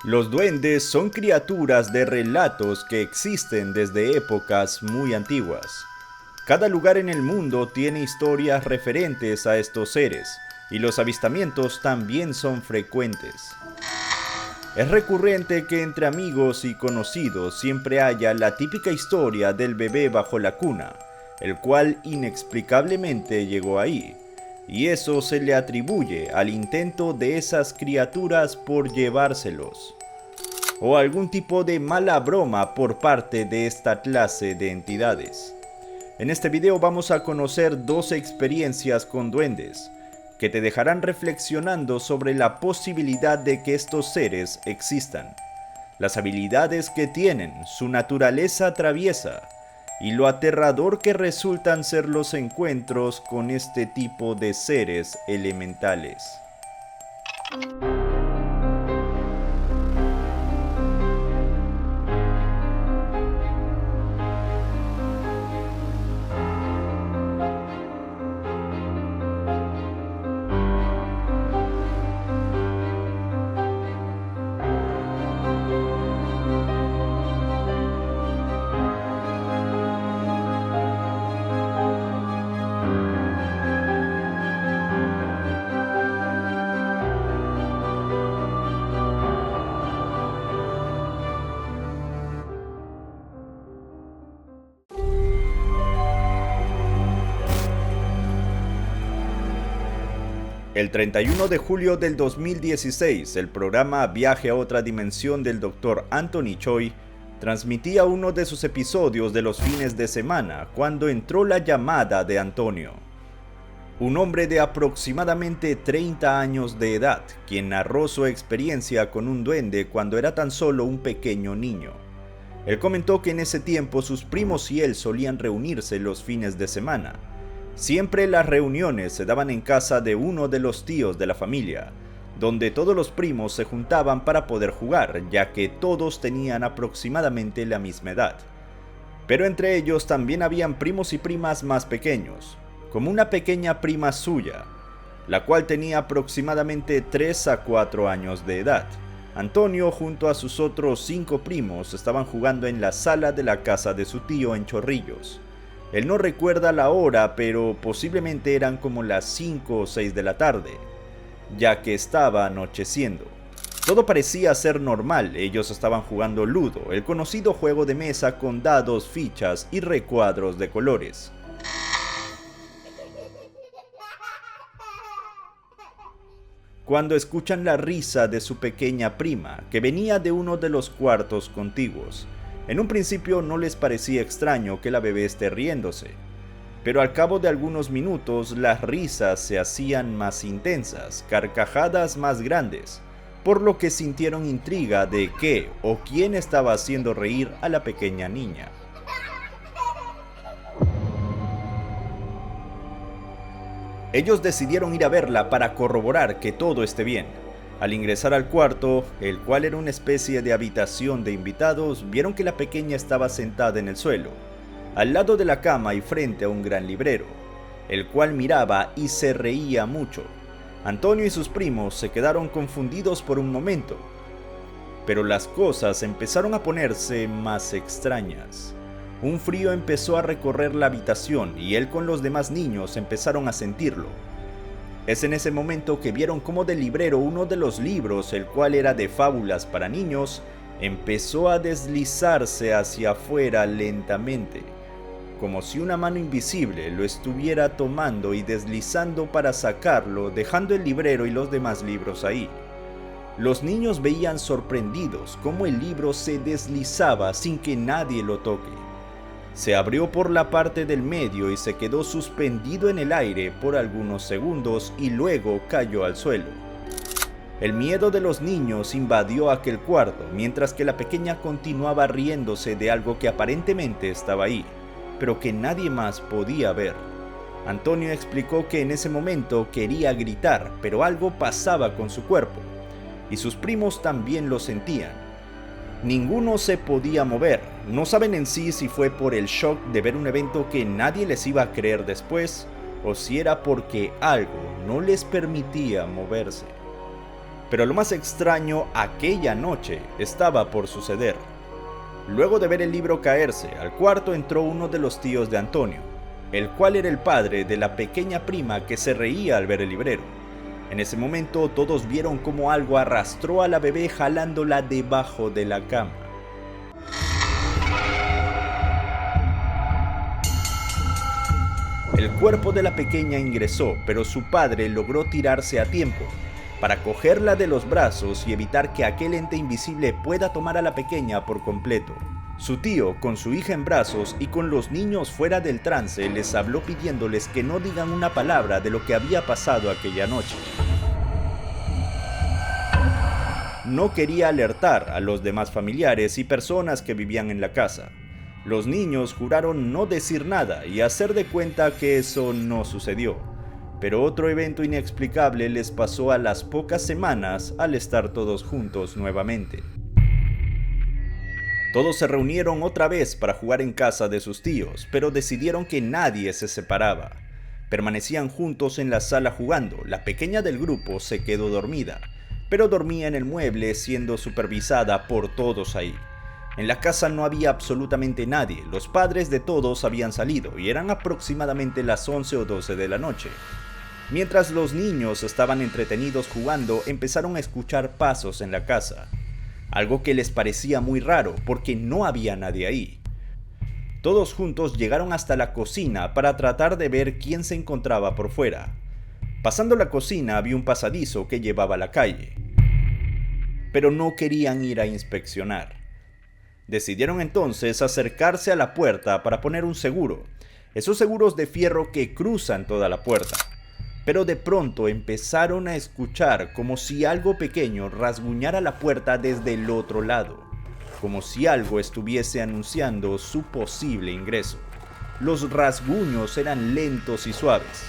Los duendes son criaturas de relatos que existen desde épocas muy antiguas. Cada lugar en el mundo tiene historias referentes a estos seres, y los avistamientos también son frecuentes. Es recurrente que entre amigos y conocidos siempre haya la típica historia del bebé bajo la cuna, el cual inexplicablemente llegó ahí, y eso se le atribuye al intento de esas criaturas por llevárselos, o algún tipo de mala broma por parte de esta clase de entidades. En este video vamos a conocer 12 experiencias con duendes, que te dejarán reflexionando sobre la posibilidad de que estos seres existan, las habilidades que tienen, su naturaleza traviesa, y lo aterrador que resultan ser los encuentros con este tipo de seres elementales. El 31 de julio del 2016, el programa Viaje a otra dimensión del Dr. Anthony Choi transmitía uno de sus episodios de los fines de semana cuando entró la llamada de Antonio, un hombre de aproximadamente 30 años de edad, quien narró su experiencia con un duende cuando era tan solo un pequeño niño. Él comentó que en ese tiempo sus primos y él solían reunirse los fines de semana. Siempre las reuniones se daban en casa de uno de los tíos de la familia, donde todos los primos se juntaban para poder jugar, ya que todos tenían aproximadamente la misma edad. Pero entre ellos también habían primos y primas más pequeños, como una pequeña prima suya, la cual tenía aproximadamente 3 a 4 años de edad. Antonio junto a sus otros 5 primos estaban jugando en la sala de la casa de su tío en Chorrillos. Él no recuerda la hora, pero posiblemente eran como las 5 o 6 de la tarde, ya que estaba anocheciendo. Todo parecía ser normal, ellos estaban jugando Ludo, el conocido juego de mesa con dados, fichas y recuadros de colores. Cuando escuchan la risa de su pequeña prima, que venía de uno de los cuartos contiguos. En un principio no les parecía extraño que la bebé esté riéndose, pero al cabo de algunos minutos las risas se hacían más intensas, carcajadas más grandes, por lo que sintieron intriga de qué o quién estaba haciendo reír a la pequeña niña. Ellos decidieron ir a verla para corroborar que todo esté bien. Al ingresar al cuarto, el cual era una especie de habitación de invitados, vieron que la pequeña estaba sentada en el suelo, al lado de la cama y frente a un gran librero, el cual miraba y se reía mucho. Antonio y sus primos se quedaron confundidos por un momento, pero las cosas empezaron a ponerse más extrañas. Un frío empezó a recorrer la habitación y él con los demás niños empezaron a sentirlo. Es en ese momento que vieron cómo del librero uno de los libros, el cual era de fábulas para niños, empezó a deslizarse hacia afuera lentamente, como si una mano invisible lo estuviera tomando y deslizando para sacarlo, dejando el librero y los demás libros ahí. Los niños veían sorprendidos cómo el libro se deslizaba sin que nadie lo toque. Se abrió por la parte del medio y se quedó suspendido en el aire por algunos segundos y luego cayó al suelo. El miedo de los niños invadió aquel cuarto, mientras que la pequeña continuaba riéndose de algo que aparentemente estaba ahí, pero que nadie más podía ver. Antonio explicó que en ese momento quería gritar, pero algo pasaba con su cuerpo, y sus primos también lo sentían. Ninguno se podía mover. No saben en sí si fue por el shock de ver un evento que nadie les iba a creer después, o si era porque algo no les permitía moverse. Pero lo más extraño aquella noche estaba por suceder. Luego de ver el libro caerse, al cuarto entró uno de los tíos de Antonio, el cual era el padre de la pequeña prima que se reía al ver el librero. En ese momento todos vieron cómo algo arrastró a la bebé jalándola debajo de la cama. El cuerpo de la pequeña ingresó, pero su padre logró tirarse a tiempo para cogerla de los brazos y evitar que aquel ente invisible pueda tomar a la pequeña por completo. Su tío, con su hija en brazos y con los niños fuera del trance, les habló pidiéndoles que no digan una palabra de lo que había pasado aquella noche. No quería alertar a los demás familiares y personas que vivían en la casa. Los niños juraron no decir nada y hacer de cuenta que eso no sucedió. Pero otro evento inexplicable les pasó a las pocas semanas al estar todos juntos nuevamente. Todos se reunieron otra vez para jugar en casa de sus tíos, pero decidieron que nadie se separaba. Permanecían juntos en la sala jugando. La pequeña del grupo se quedó dormida, pero dormía en el mueble siendo supervisada por todos ahí. En la casa no había absolutamente nadie, los padres de todos habían salido y eran aproximadamente las 11 o 12 de la noche. Mientras los niños estaban entretenidos jugando, empezaron a escuchar pasos en la casa, algo que les parecía muy raro porque no había nadie ahí. Todos juntos llegaron hasta la cocina para tratar de ver quién se encontraba por fuera. Pasando la cocina había un pasadizo que llevaba a la calle, pero no querían ir a inspeccionar. Decidieron entonces acercarse a la puerta para poner un seguro, esos seguros de fierro que cruzan toda la puerta. Pero de pronto empezaron a escuchar como si algo pequeño rasguñara la puerta desde el otro lado, como si algo estuviese anunciando su posible ingreso. Los rasguños eran lentos y suaves,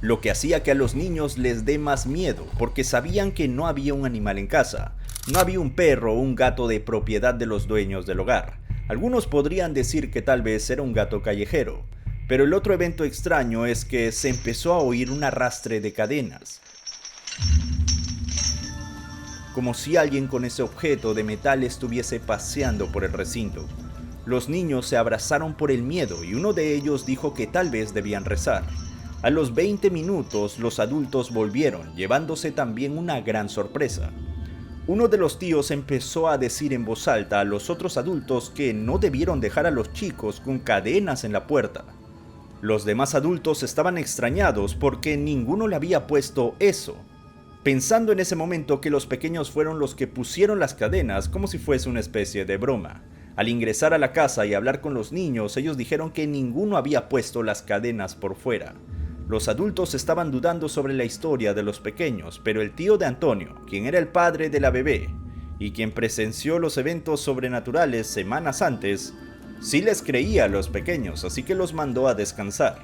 lo que hacía que a los niños les dé más miedo, porque sabían que no había un animal en casa. No había un perro o un gato de propiedad de los dueños del hogar. Algunos podrían decir que tal vez era un gato callejero. Pero el otro evento extraño es que se empezó a oír un arrastre de cadenas, como si alguien con ese objeto de metal estuviese paseando por el recinto. Los niños se abrazaron por el miedo y uno de ellos dijo que tal vez debían rezar. A los 20 minutos los adultos volvieron, llevándose también una gran sorpresa. Uno de los tíos empezó a decir en voz alta a los otros adultos que no debieron dejar a los chicos con cadenas en la puerta. Los demás adultos estaban extrañados porque ninguno le había puesto eso, pensando en ese momento que los pequeños fueron los que pusieron las cadenas como si fuese una especie de broma. Al ingresar a la casa y hablar con los niños, ellos dijeron que ninguno había puesto las cadenas por fuera. Los adultos estaban dudando sobre la historia de los pequeños, pero el tío de Antonio, quien era el padre de la bebé y quien presenció los eventos sobrenaturales semanas antes, sí les creía a los pequeños, así que los mandó a descansar.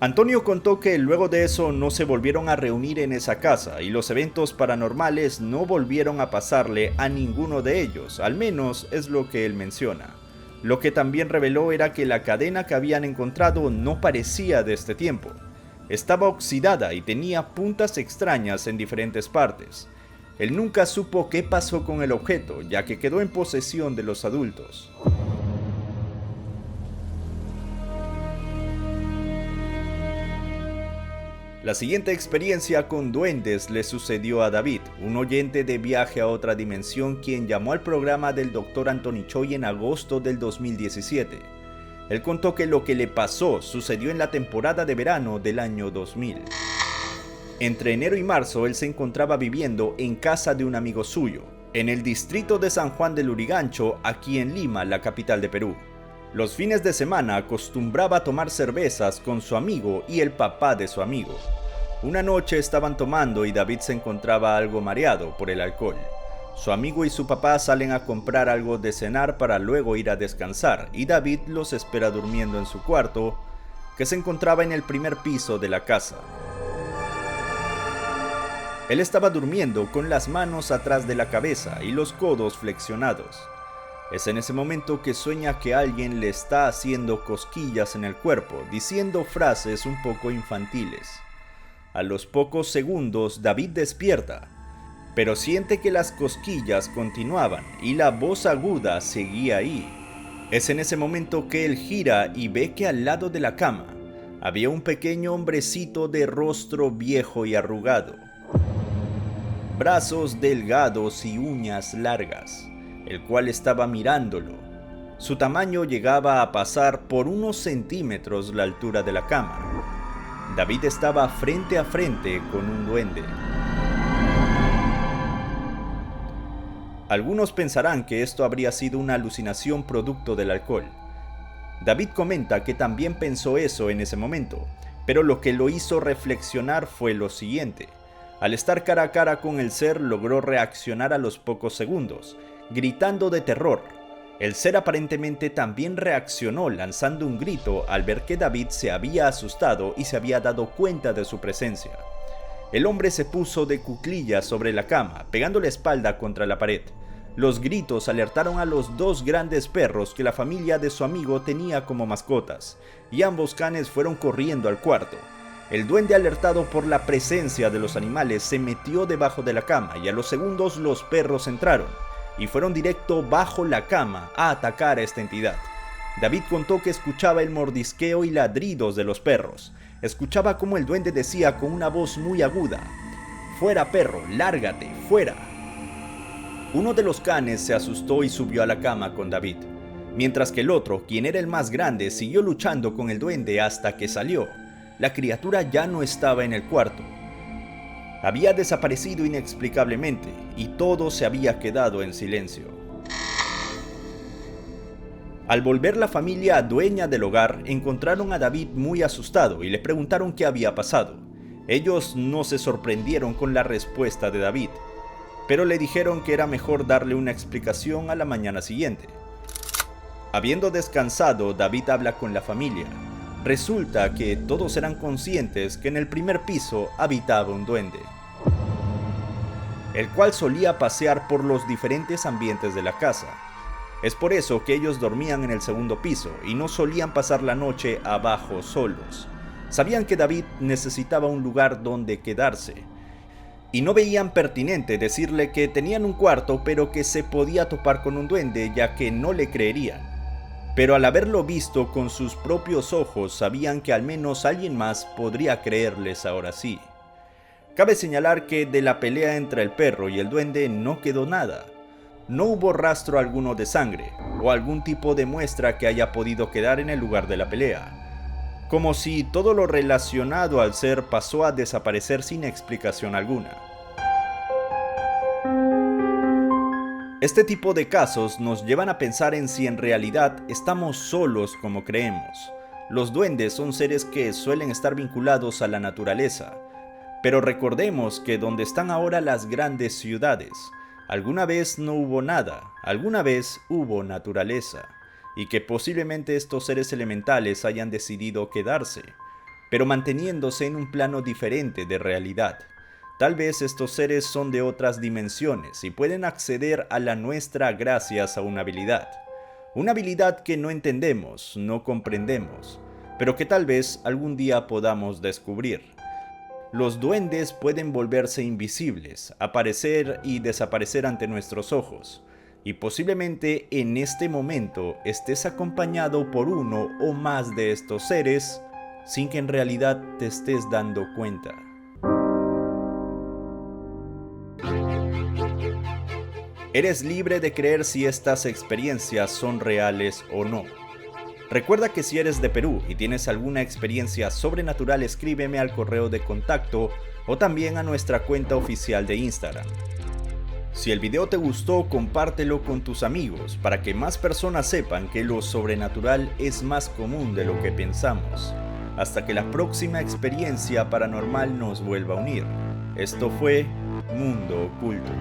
Antonio contó que luego de eso no se volvieron a reunir en esa casa y los eventos paranormales no volvieron a pasarle a ninguno de ellos, al menos es lo que él menciona. Lo que también reveló era que la cadena que habían encontrado no parecía de este tiempo. Estaba oxidada y tenía puntas extrañas en diferentes partes. Él nunca supo qué pasó con el objeto, ya que quedó en posesión de los adultos. La siguiente experiencia con duendes le sucedió a David, un oyente de Viaje a otra dimensión quien llamó al programa del Dr. Anthony Choi en agosto del 2017. Él contó que lo que le pasó sucedió en la temporada de verano del año 2000. Entre enero y marzo él se encontraba viviendo en casa de un amigo suyo, en el distrito de San Juan del Lurigancho, aquí en Lima, la capital de Perú. Los fines de semana acostumbraba a tomar cervezas con su amigo y el papá de su amigo. Una noche estaban tomando y David se encontraba algo mareado por el alcohol. Su amigo y su papá salen a comprar algo de cenar para luego ir a descansar y David los espera durmiendo en su cuarto, que se encontraba en el primer piso de la casa. Él estaba durmiendo con las manos atrás de la cabeza y los codos flexionados. Es en ese momento que sueña que alguien le está haciendo cosquillas en el cuerpo, diciendo frases un poco infantiles. A los pocos segundos, David despierta, pero siente que las cosquillas continuaban y la voz aguda seguía ahí. Es en ese momento que él gira y ve que al lado de la cama había un pequeño hombrecito de rostro viejo y arrugado, brazos delgados y uñas largas, el cual estaba mirándolo. Su tamaño llegaba a pasar por unos centímetros la altura de la cama. David estaba frente a frente con un duende. Algunos pensarán que esto habría sido una alucinación producto del alcohol. David comenta que también pensó eso en ese momento, pero lo que lo hizo reflexionar fue lo siguiente. Al estar cara a cara con el ser, logró reaccionar a los pocos segundos, gritando de terror. El ser aparentemente también reaccionó lanzando un grito al ver que David se había asustado y se había dado cuenta de su presencia. El hombre se puso de cuclillas sobre la cama, pegando la espalda contra la pared. Los gritos alertaron a los dos grandes perros que la familia de su amigo tenía como mascotas, y ambos canes fueron corriendo al cuarto. El duende, alertado por la presencia de los animales, se metió debajo de la cama y a los segundos los perros entraron y fueron directo bajo la cama a atacar a esta entidad. David contó que escuchaba el mordisqueo y ladridos de los perros. Escuchaba como el duende decía con una voz muy aguda: «Fuera, perro, lárgate, fuera». Uno de los canes se asustó y subió a la cama con David, mientras que el otro, quien era el más grande, siguió luchando con el duende hasta que salió. La criatura ya no estaba en el cuarto. Había desaparecido inexplicablemente y todo se había quedado en silencio. Al volver la familia dueña del hogar, encontraron a David muy asustado y le preguntaron qué había pasado. Ellos no se sorprendieron con la respuesta de David, pero le dijeron que era mejor darle una explicación a la mañana siguiente. Habiendo descansado, David habla con la familia. Resulta que todos eran conscientes que en el primer piso habitaba un duende, el cual solía pasear por los diferentes ambientes de la casa. Es por eso que ellos dormían en el segundo piso y no solían pasar la noche abajo solos. Sabían que David necesitaba un lugar donde quedarse, y no veían pertinente decirle que tenían un cuarto pero que se podía topar con un duende, ya que no le creerían. Pero al haberlo visto con sus propios ojos, sabían que al menos alguien más podría creerles ahora sí. Cabe señalar que de la pelea entre el perro y el duende no quedó nada. No hubo rastro alguno de sangre o algún tipo de muestra que haya podido quedar en el lugar de la pelea, como si todo lo relacionado al ser pasó a desaparecer sin explicación alguna. Este tipo de casos nos llevan a pensar en si en realidad estamos solos como creemos. Los duendes son seres que suelen estar vinculados a la naturaleza, pero recordemos que donde están ahora las grandes ciudades, alguna vez no hubo nada, alguna vez hubo naturaleza, y que posiblemente estos seres elementales hayan decidido quedarse, pero manteniéndose en un plano diferente de realidad. Tal vez estos seres son de otras dimensiones y pueden acceder a la nuestra gracias a una habilidad que no entendemos, no comprendemos, pero que tal vez algún día podamos descubrir. Los duendes pueden volverse invisibles, aparecer y desaparecer ante nuestros ojos, y posiblemente en este momento estés acompañado por uno o más de estos seres sin que en realidad te estés dando cuenta. Eres libre de creer si estas experiencias son reales o no. Recuerda que si eres de Perú y tienes alguna experiencia sobrenatural, escríbeme al correo de contacto o también a nuestra cuenta oficial de Instagram. Si el video te gustó, compártelo con tus amigos para que más personas sepan que lo sobrenatural es más común de lo que pensamos. Hasta que la próxima experiencia paranormal nos vuelva a unir. Esto fue Mundo Oculto.